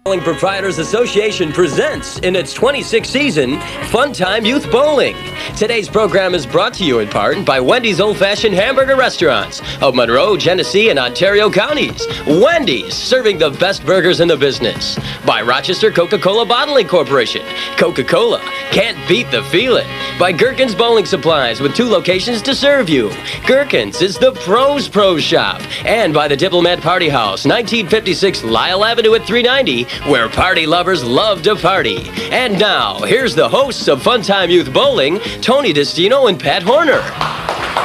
Bowling Proprietors Association presents in its 26th season, Funtime Youth Bowling. Today's program is brought to you in part by Wendy's Old Fashioned Hamburger Restaurants of Monroe, Genesee, and Ontario counties. Wendy's, serving the best burgers in the business. By Rochester Coca-Cola Bottling Corporation. Coca-Cola, can't beat the feeling. By Gherkin's Bowling Supplies, with 2 locations to serve you. Gherkin's is the pros shop. And by the Diplomat Party House, 1956 Lyle Avenue at 390, where party lovers love to party. And now, here's the hosts of Funtime Youth Bowling, Tony Destino and Pat Horner.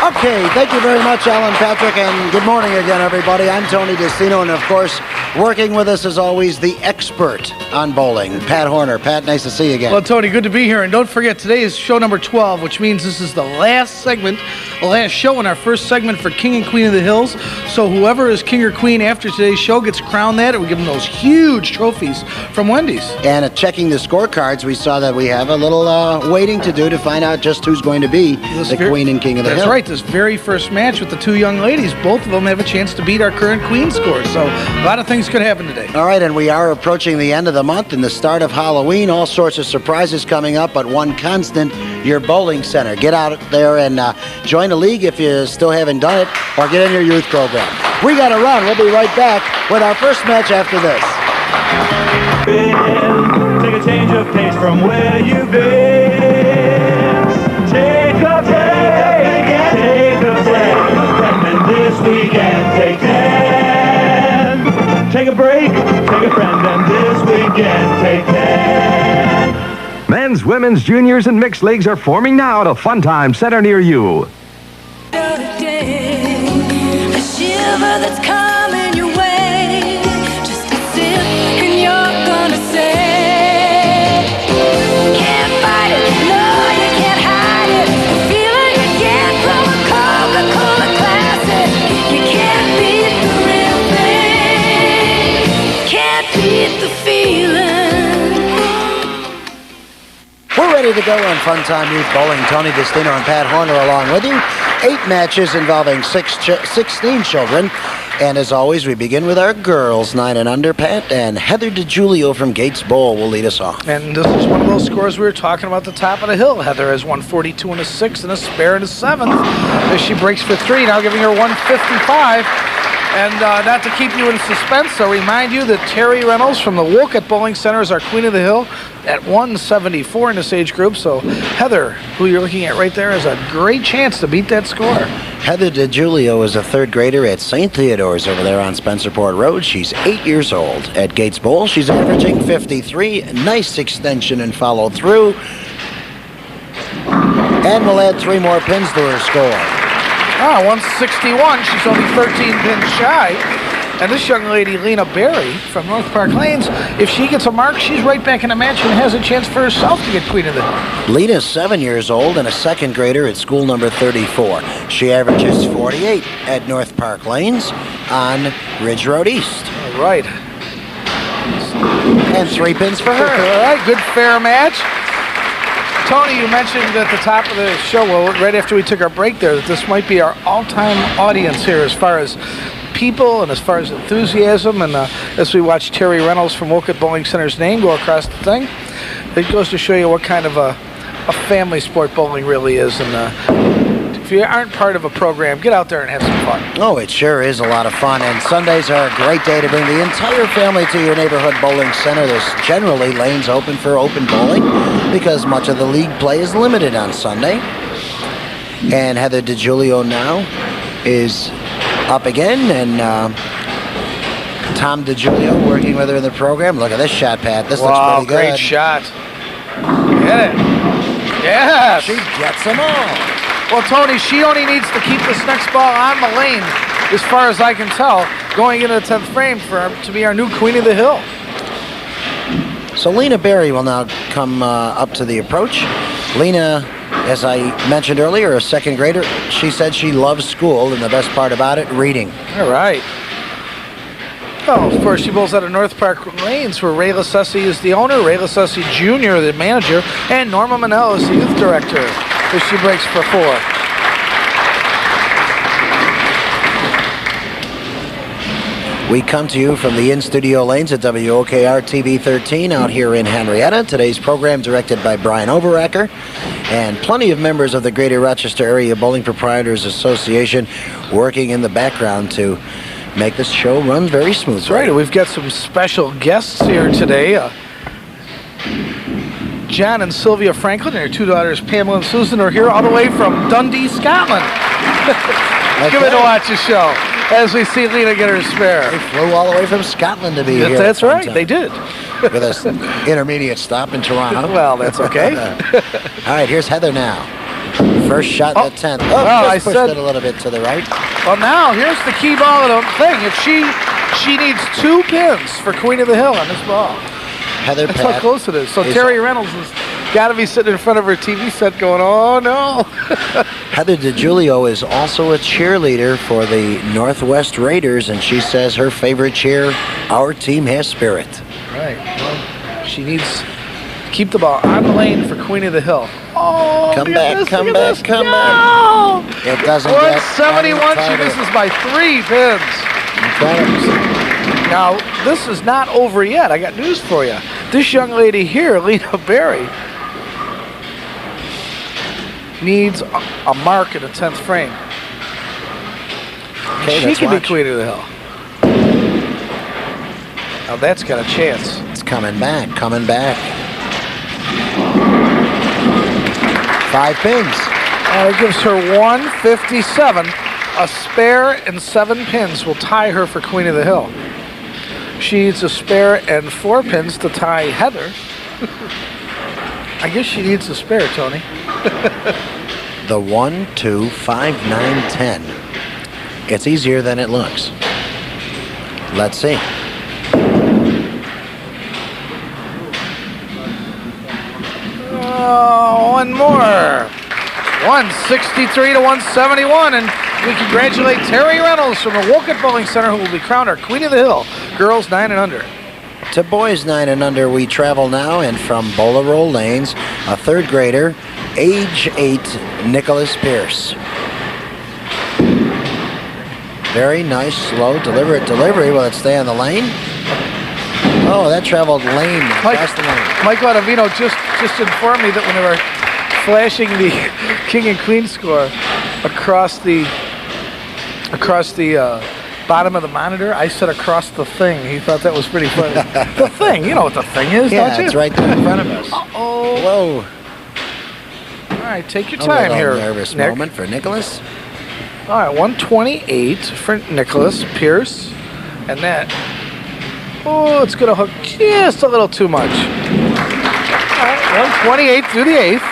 Okay, thank you very much, Alan Patrick, and good morning again, everybody. I'm Tony Destino, and of course, working with us as always, the expert on bowling, Pat Horner. Pat, nice to see you again. Well, Tony, good to be here, and don't forget, today is show number 12, which means this is the last segment, the last show in our first segment for King and Queen of the Hills. So whoever is King or Queen after today's show gets crowned that, and we give them those huge trophies from Wendy's. And checking the scorecards, we saw that we have a little waiting to do to find out just who's going to be the Queen and King of the Hills. That's right. This very first match with the 2 young ladies, both of them have a chance to beat our current Queen score. So a lot of things could happen today. All right, and we are approaching the end of the month and the start of Halloween. All sorts of surprises coming up, but one constant, your bowling center. Get out there and join a league if you still haven't done it, or get in your youth program. We got to run. We'll be right back with our first match after this. Take a change of pace from where you've been. Take a break, take a break, and then this weekend take 10. Take a break, take a friend, and this weekend take 10. Men's, women's, juniors, and mixed leagues are forming now at a Funtime center near you. A shiver that's coming your way. Just a sip and you're gonna say, can't fight it, no you can't hide it. The feeling you get from a Coca-Cola classic. You can't beat the real thing. Can't beat the feeling. We're ready to go on Funtime Youth Bowling. Tony Destino and Pat Horner along with you. 8 matches involving 16 children. And as always, we begin with our girls, 9 and under, Pat, and Heather DiGiulio from Gates Bowl will lead us off. And this is one of those scores we were talking about at the top of the hill. Heather has 142 in the 6th and a spare in the 7th. As she breaks for 3, now giving her 155. And not to keep you in suspense, I'll remind you that Terry Reynolds from the Wolcott Bowling Center is our Queen of the Hill at 174 in this age group. So Heather, who you're looking at right there, has a great chance to beat that score. Heather DiGiulio is a 3rd grader at St. Theodore's over there on Spencerport Road. She's 8 years old. At Gates Bowl, she's averaging 53. Nice extension and follow through. And we'll add 3 more pins to her score. 161. She's only 13 pins shy. And this young lady, Lena Berry from North Park Lanes, if she gets a mark, she's right back in the match and has a chance for herself to get Queen of the Hill. Lena's 7 years old and a 2nd grader at school number 34. She averages 48 at North Park Lanes on Ridge Road East. All right. And 3 pins for her. All right, good fair match. Tony, you mentioned at the top of the show, well, right after we took our break there, that this might be our all-time audience here as far as people and as far as enthusiasm. And as we watch Terry Reynolds from Wolcott Bowling Center's name go across the thing, it goes to show you what kind of a family sport bowling really is. And if you aren't part of a program, get out there and have some fun. Oh, it sure is a lot of fun. And Sundays are a great day to bring the entire family to your neighborhood bowling center. There's generally lanes open for open bowling because much of the league play is limited on Sunday. And Heather DiGiulio now is up again, and Tom DiGiulio working with her in the program. Look at this shot, Pat. This looks pretty good. Great shot. Get it. Yes. She gets them all. Well, Tony, she only needs to keep this next ball on the lane, as far as I can tell, going into the 10th frame for her to be our new Queen of the Hill. So Lena Berry will now come up to the approach. Lena, as I mentioned earlier, a 2nd grader. She said she loves school, and the best part about it, reading. All right. Well, of course, she bowls out of North Park Lanes, where Ray Lassesi is the owner, Ray Lassesi Jr., the manager, and Norma Manell is the youth director, as she breaks for 4. We come to you from the in-studio lanes at WOKR TV 13 out here in Henrietta. Today's program directed by Brian Overacker, and plenty of members of the Greater Rochester Area Bowling Proprietors Association working in the background to make this show run very smoothly. That's right. We've got some special guests here today. John and Sylvia Franklin and their two daughters, Pamela and Susan, are here all the way from Dundee, Scotland. Give it to watch the show as we see Lena get her spare. They flew all the way from Scotland to be here. That's right, they did. With an intermediate stop in Toronto. Well, that's okay. All right, here's Heather now. First shot in the 10th. Oh, I pushed it a little bit to the right. Well, now here's the key ball of the thing. If she needs 2 pins for Queen of the Hill on this ball. Heather That's how close it is. So Terry Reynolds has got to be sitting in front of her TV set going, oh, no. Heather DiGiulio is also a cheerleader for the Northwest Raiders, and she says her favorite cheer, our team has spirit. Right. Well, she needs to keep the ball on the lane for Queen of the Hill. Oh, come back. It doesn't 171. She misses by 3 pins. Incredible. Now, this is not over yet. I got news for you. This young lady here, Lena Berry, needs a mark in the 10th frame. Okay, she can be Queen of the Hill. Now that's got a chance. It's coming back. 5 pins. And it gives her 157. A spare and 7 pins will tie her for Queen of the Hill. She needs a spare and 4 pins to tie Heather. I guess she needs a spare, Tony. The 1, 2, 5, 9, 10. It's easier than it looks. Let's see. Oh, one more. 163 to 171, and we congratulate Terry Reynolds from the Wolcott Bowling Center, who will be crowned our Queen of the Hill, girls 9 and under. To boys 9 and under we travel now, and from Bowler Roll Lanes, a 3rd grader, age 8, Nicholas Pierce. Very nice, slow, deliberate delivery. Will it stay on the lane? Oh, that traveled lane across the lane. Mike Ottavino just informed me that when they were flashing the King and Queen score across the bottom of the monitor, I said across the thing. He thought that was pretty funny. The thing, you know what the thing is, don't you? Yeah, it's right there in front of us. Uh-oh. Whoa. All right, take your time here, Nervous Nick. moment for Nicholas. All right, 128 for Nicholas Pierce, and that. Oh, it's going to hook just a little too much. All right, 128 through the 8th.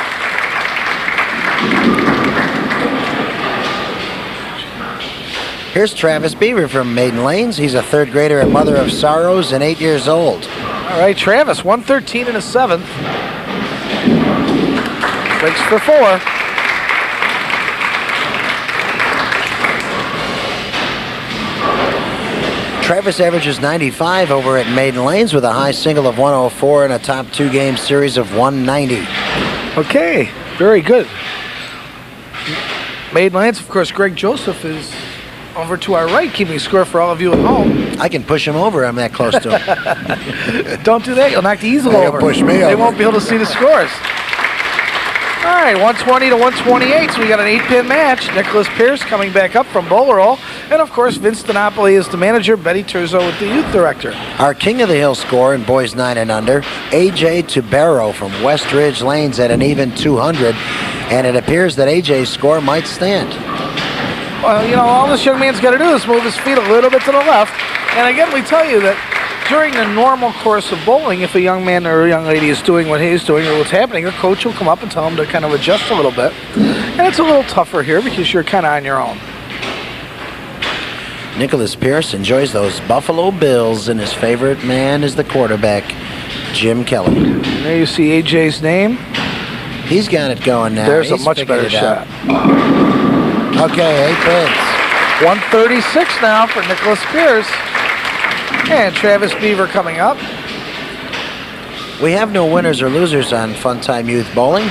Here's Travis Beaver from Maiden Lanes. He's a 3rd grader at Mother of Sorrows and 8 years old. All right, Travis, 113 and a 7th. Breaks for 4. Travis averages 95 over at Maiden Lanes with a high single of 104 and a top 2-game series of 190. Okay, very good. Maiden Lanes, of course, Greg Joseph is over to our right, keeping score for all of you at home. I can push him over. I'm that close to him. Don't do that. You'll knock the easel He'll over. push me They over. won't be able to see the scores. All right, 120 to 128, so we got an 8-pin match. Nicholas Pierce coming back up from Bowler Roll. And, of course, Vince DiNapoli is the manager, Betty Turzo with the youth director. Our King of the Hill score in boys 9 and under, AJ Tubero from West Ridge Lanes at an even 200. And it appears that AJ's score might stand. Well, you know, all this young man's got to do is move his feet a little bit to the left. And, again, we tell you that during the normal course of bowling, if a young man or a young lady is doing what he's doing or what's happening, a coach will come up and tell him to kind of adjust a little bit. And it's a little tougher here because you're kind of on your own. Nicholas Pierce enjoys those Buffalo Bills, and his favorite man is the quarterback, Jim Kelly. And there you see AJ's name. He's got it going now. There's He's a much figured better it shot. out. Okay, 8 pins. 136 now for Nicholas Pierce. And Travis Beaver coming up. We have no winners or losers on Funtime Youth Bowling.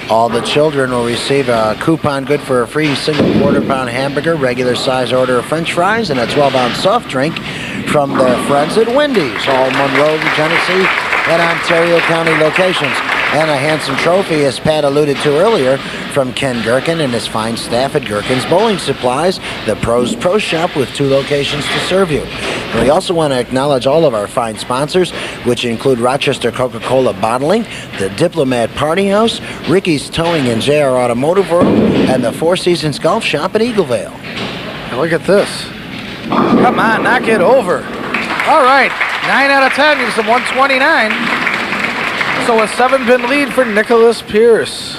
All the children will receive a coupon good for a free single quarter-pound hamburger, regular size order of French fries, and a 12-ounce soft drink from their friends at Wendy's, all Monroe, Genesee, and Ontario County locations. And a handsome trophy, as Pat alluded to earlier, from Ken Gherkin and his fine staff at Gherkin's Bowling Supplies, the Pros Pro Shop with 2 locations to serve you. And we also want to acknowledge all of our fine sponsors, which include Rochester Coca-Cola Bottling, the Diplomat Party House, Ricky's Towing and JR Automotive World, and the Four Seasons Golf Shop at Eaglevale. And look at this. Come on, knock it over. All right, 9 out of 10 gives them 129. So a 7-pin lead for Nicholas Pierce.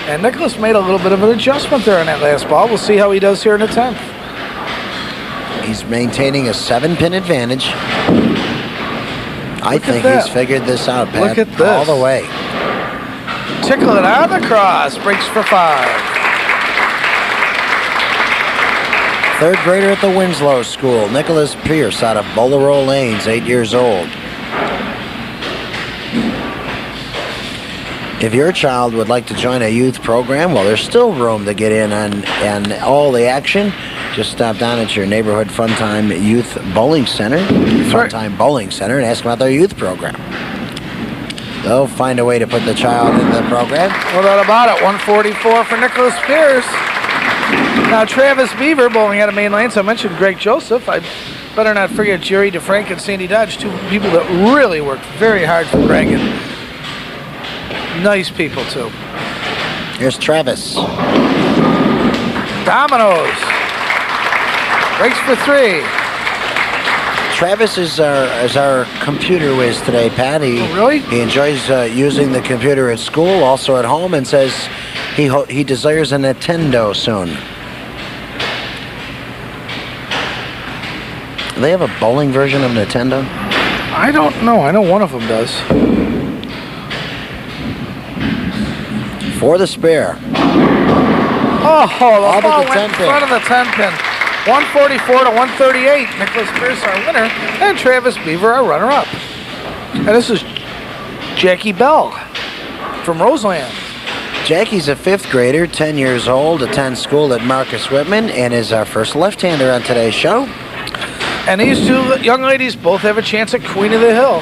And Nicholas made a little bit of an adjustment there in that last ball. We'll see how he does here in the 10th. He's maintaining a 7-pin advantage. I think he's figured this out, Pat. Look at this. All the way. Tickle it on the cross. Breaks for 5. Third grader at the Winslow School, Nicholas Pierce out of Bolero Lanes, 8 years old. If your child would like to join a youth program, well, there's still room to get in on all the action. Just stop down at your neighborhood Funtime Youth Bowling Center, Funtime Bowling Center, and ask them about their youth program. They'll find a way to put the child in the program. No doubt about it. 144 for Nicholas Pierce. Now, Travis Beaver bowling out of main lane. So I mentioned Greg Joseph. I better not forget Jerry DeFrank and Sandy Dodge, 2 people that really worked very hard for Greg. And nice people, too. Here's Travis. Dominoes. Breaks for 3. Travis is our computer whiz today, Pat. Really? He enjoys using the computer at school, also at home, and says he desires a Nintendo soon. Do they have a bowling version of Nintendo? I don't know. I know one of them does. For the spare. Oh, the All ball but the went 10 in pin. front of the 10 pin. 144 to 138. Nicholas Pierce, our winner, and Travis Beaver, our runner-up. And this is Jackie Bell from Roseland. Jackie's a 5th grader, 10 years old, attends school at Marcus Whitman, and is our first left-hander on today's show. And these 2 young ladies both have a chance at Queen of the Hill.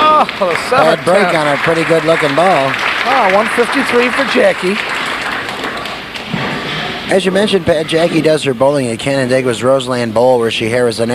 Oh, the 7th. Bad break on a pretty good-looking ball. Oh, 153 for Jackie. As you mentioned, Pat, Jackie does her bowling at Canandaigua's Roseland Bowl, where she has an